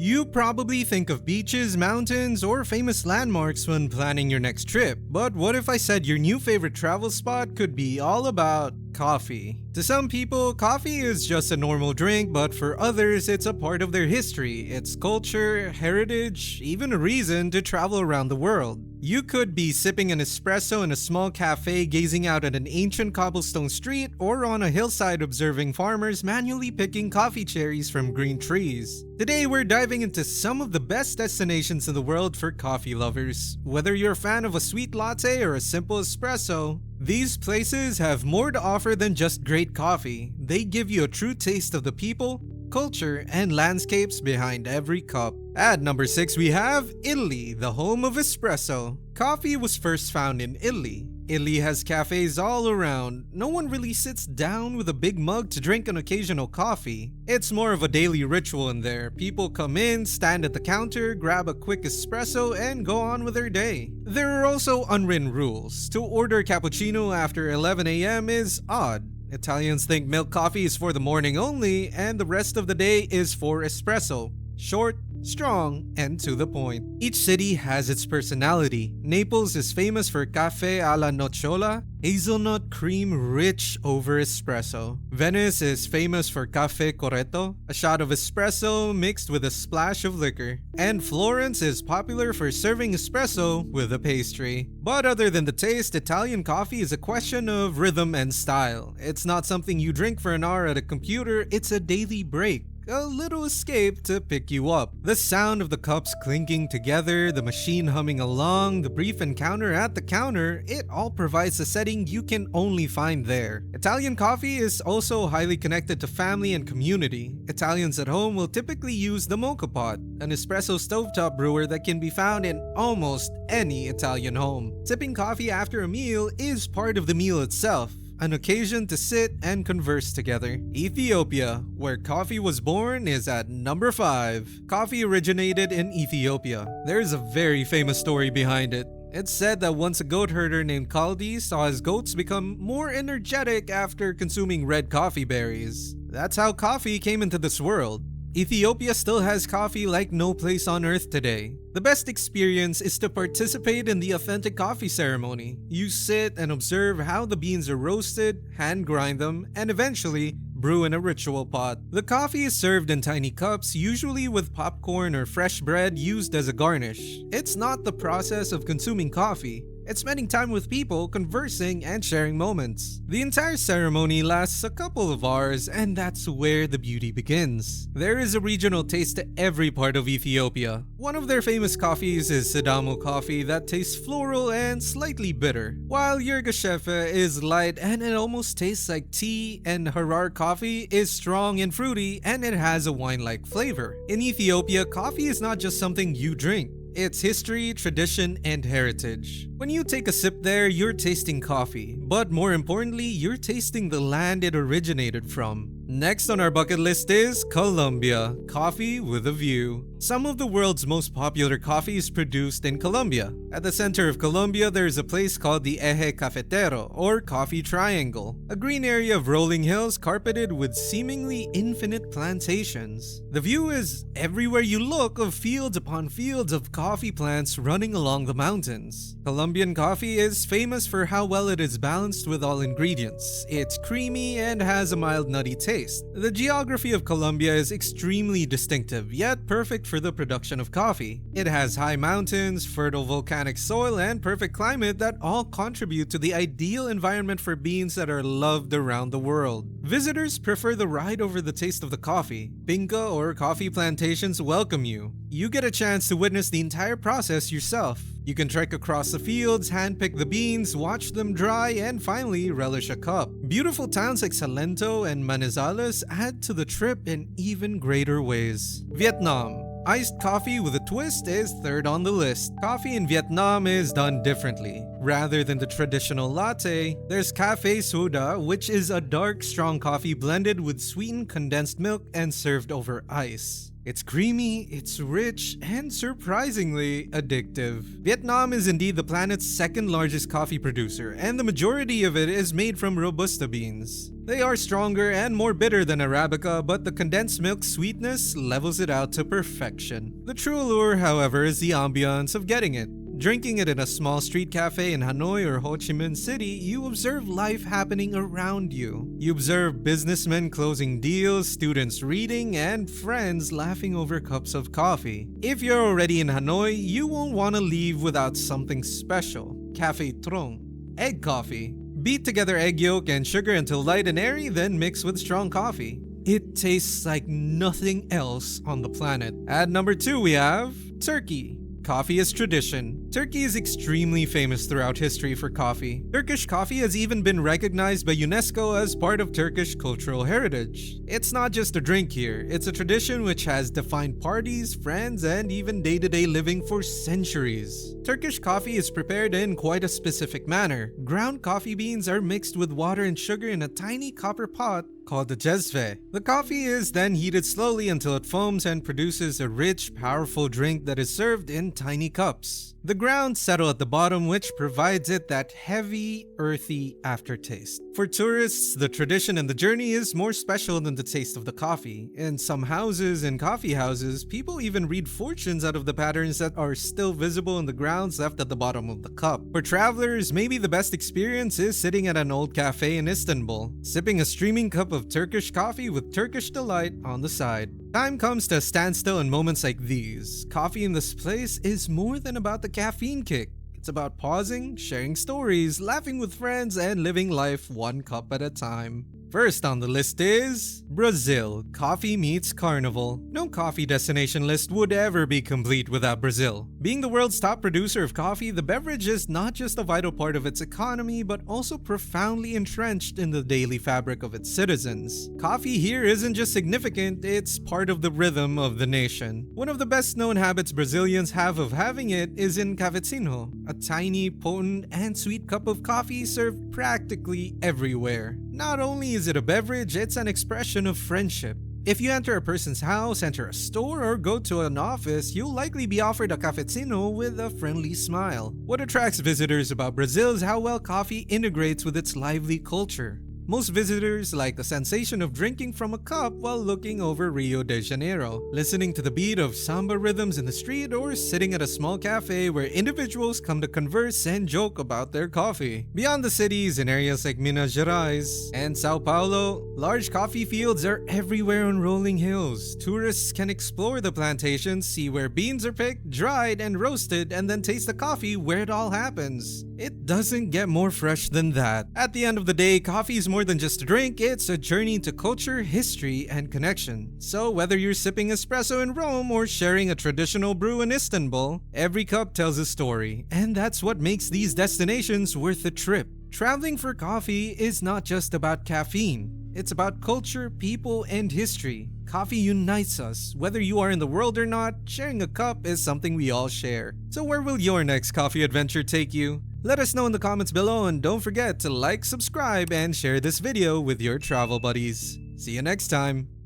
You probably think of beaches, mountains, or famous landmarks when planning your next trip, but what if I said your new favorite travel spot could be all about coffee? To some people, coffee is just a normal drink, but for others, it's a part of their history, its culture, heritage, even a reason to travel around the world. You could be sipping an espresso in a small cafe gazing out at an ancient cobblestone street, or on a hillside observing farmers manually picking coffee cherries from green trees. Today we're diving into some of the best destinations in the world for coffee lovers. Whether you're a fan of a sweet latte or a simple espresso, these places have more to offer than just great coffee. They give you a true taste of the people, culture, and landscapes behind every cup. At number 6 we have Italy, the home of espresso. Coffee was first found in Italy. Italy has cafes all around. No one really sits down with a big mug to drink an occasional coffee. It's more of a daily ritual in there. People come in, stand at the counter, grab a quick espresso, and go on with their day. There are also unwritten rules. To order cappuccino after 11 a.m. is odd. Italians think milk coffee is for the morning only, and the rest of the day is for espresso. Short, strong, and to the point. Each city has its personality. Naples is famous for café alla nocciola, hazelnut cream rich over espresso. Venice is famous for café corretto, a shot of espresso mixed with a splash of liquor. And Florence is popular for serving espresso with a pastry. But other than the taste, Italian coffee is a question of rhythm and style. It's not something you drink for an hour at a computer, it's a daily break. A little escape to pick you up. The sound of the cups clinking together, the machine humming along, the brief encounter at the counter, it all provides a setting you can only find there. Italian coffee is also highly connected to family and community. Italians at home will typically use the moka pot, an espresso stovetop brewer that can be found in almost any Italian home. Sipping coffee after a meal is part of the meal itself. An occasion to sit and converse together. Ethiopia, where coffee was born, is at number 5. Coffee originated in Ethiopia. There is a very famous story behind it. It's said that once a goat herder named Kaldi saw his goats become more energetic after consuming red coffee berries. That's how coffee came into this world. Ethiopia still has coffee like no place on earth today. The best experience is to participate in the authentic coffee ceremony. You sit and observe how the beans are roasted, hand grind them, and eventually brew in a ritual pot. The coffee is served in tiny cups, usually with popcorn or fresh bread used as a garnish. It's not the process of consuming coffee. It's spending time with people, conversing, and sharing moments. The entire ceremony lasts a couple of hours, and that's where the beauty begins. There is a regional taste to every part of Ethiopia. One of their famous coffees is Sidamo coffee that tastes floral and slightly bitter, while Yirgacheffe is light and it almost tastes like tea, and Harar coffee is strong and fruity and it has a wine-like flavor. In Ethiopia, coffee is not just something you drink. It's history, tradition, and heritage. When you take a sip there, you're tasting coffee. But more importantly, you're tasting the land it originated from. Next on our bucket list is Colombia, coffee with a view. Some of the world's most popular coffee is produced in Colombia. At the center of Colombia, there is a place called the Eje Cafetero, or Coffee Triangle, a green area of rolling hills carpeted with seemingly infinite plantations. The view is everywhere you look of fields upon fields of coffee plants running along the mountains. Colombian coffee is famous for how well it is balanced with all ingredients. It's creamy and has a mild nutty taste. The geography of Colombia is extremely distinctive, yet perfect for the production of coffee. It has high mountains, fertile volcanic soil, and perfect climate that all contribute to the ideal environment for beans that are loved around the world. Visitors prefer the ride over the taste of the coffee. Binca or coffee plantations welcome you. You get a chance to witness the entire process yourself. You can trek across the fields, handpick the beans, watch them dry, and finally relish a cup. Beautiful towns like Salento and Manizales add to the trip in even greater ways. Vietnam. Iced coffee with a twist is third on the list. Coffee in Vietnam is done differently. Rather than the traditional latte, there's café soda, which is a dark, strong coffee blended with sweetened condensed milk and served over ice. It's creamy, it's rich, and surprisingly addictive. Vietnam is indeed the planet's second largest coffee producer, and the majority of it is made from Robusta beans. They are stronger and more bitter than Arabica, but the condensed milk sweetness levels it out to perfection. The true allure, however, is the ambiance of getting it. Drinking it in a small street cafe in Hanoi or Ho Chi Minh City, you observe life happening around you. You observe businessmen closing deals, students reading, and friends laughing over cups of coffee. If you're already in Hanoi, you won't want to leave without something special. Café Trong. Egg coffee. Beat together egg yolk and sugar until light and airy, then mix with strong coffee. It tastes like nothing else on the planet. At number 2 we have Turkey. Coffee is tradition. Turkey is extremely famous throughout history for coffee. Turkish coffee has even been recognized by UNESCO as part of Turkish cultural heritage. It's not just a drink here, it's a tradition which has defined parties, friends, and even day-to-day living for centuries. Turkish coffee is prepared in quite a specific manner. Ground coffee beans are mixed with water and sugar in a tiny copper pot called a cezve. The coffee is then heated slowly until it foams and produces a rich, powerful drink that is served in tiny cups. The grounds settle at the bottom, which provides it that heavy, earthy aftertaste. For tourists, the tradition and the journey is more special than the taste of the coffee. In some houses and coffee houses, people even read fortunes out of the patterns that are still visible in the grounds left at the bottom of the cup. For travelers, maybe the best experience is sitting at an old cafe in Istanbul, sipping a steaming cup of Turkish coffee with Turkish delight on the side. Time comes to a standstill in moments like these. Coffee in this place is more than about the caffeine kick. It's about pausing, sharing stories, laughing with friends, and living life one cup at a time. First on the list is Brazil. Coffee meets carnival. No coffee destination list would ever be complete without Brazil. Being the world's top producer of coffee, the beverage is not just a vital part of its economy, but also profoundly entrenched in the daily fabric of its citizens. Coffee here isn't just significant, it's part of the rhythm of the nation. One of the best known habits Brazilians have of having it is in cafezinho, a tiny, potent, and sweet cup of coffee served practically everywhere. Not only is it a beverage, it's an expression of friendship. If you enter a person's house, enter a store, or go to an office, you'll likely be offered a cafecino with a friendly smile. What attracts visitors about Brazil is how well coffee integrates with its lively culture. Most visitors like the sensation of drinking from a cup while looking over Rio de Janeiro, listening to the beat of samba rhythms in the street, or sitting at a small cafe where individuals come to converse and joke about their coffee. Beyond the cities, in areas like Minas Gerais and Sao Paulo, large coffee fields are everywhere on rolling hills. Tourists can explore the plantations, see where beans are picked, dried, and roasted, and then taste the coffee where it all happens. It doesn't get more fresh than that. At the end of the day, coffee is more than just a drink, it's a journey into culture, history, and connection. So whether you're sipping espresso in Rome or sharing a traditional brew in Istanbul, every cup tells a story, and that's what makes these destinations worth the trip. Traveling for coffee is not just about caffeine. It's about culture, people, and history. Coffee unites us. Whether you are in the world or not, sharing a cup is something we all share. So where will your next coffee adventure take you? Let us know in the comments below, and don't forget to like, subscribe, and share this video with your travel buddies. See you next time!